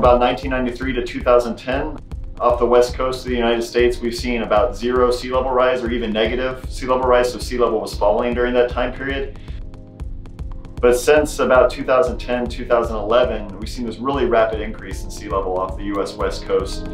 about 1993 to 2010, off the west coast of the United States, we've seen about 0 sea level rise or even negative sea level rise, so sea level was falling during that time period. But since about 2010, 2011, we've seen this really rapid increase in sea level off the US west coast.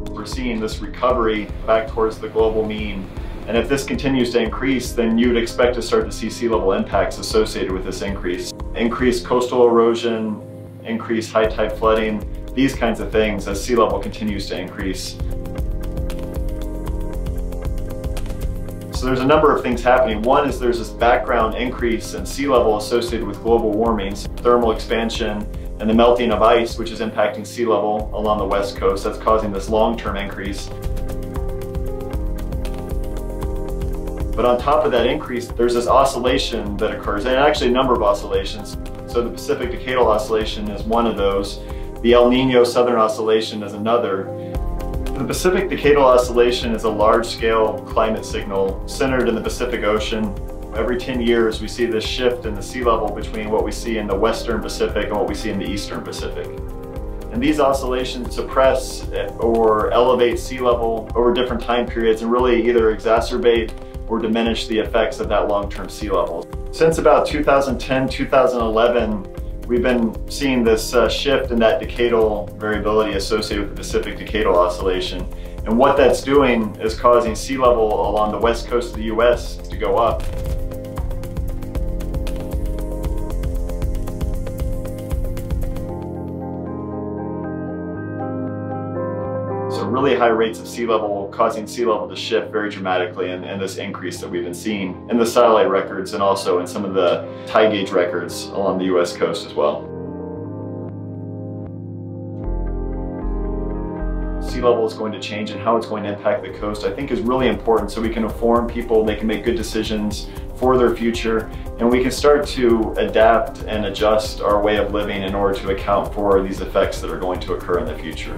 We're seeing this recovery back towards the global mean. And if this continues to increase, then you would expect to start to see sea level impacts associated with this increase. Increased coastal erosion, increased high tide flooding, these kinds of things as sea level continues to increase. So there's a number of things happening. One is there's this background increase in sea level associated with global warming, thermal expansion, and the melting of ice, which is impacting sea level along the west coast. That's causing this long-term increase. But on top of that increase, there's this oscillation that occurs, and actually a number of oscillations. So the Pacific Decadal Oscillation is one of those. The El Nino Southern Oscillation is another. The Pacific Decadal Oscillation is a large-scale climate signal centered in the Pacific Ocean. Every 10 years, we see this shift in the sea level between what we see in the Western Pacific and what we see in the Eastern Pacific. And these oscillations suppress or elevate sea level over different time periods and really either exacerbate or diminish the effects of that long-term sea level. Since about 2010, 2011, we've been seeing this shift in that decadal variability associated with the Pacific Decadal Oscillation. And what that's doing is causing sea level along the west coast of the US to go up. So really high rates of sea level causing sea level to shift very dramatically, and this increase that we've been seeing in the satellite records and also in some of the tide gauge records along the US coast as well. Sea level is going to change, and how it's going to impact the coast I think is really important, so we can inform people, they can make good decisions for their future, and we can start to adapt and adjust our way of living in order to account for these effects that are going to occur in the future.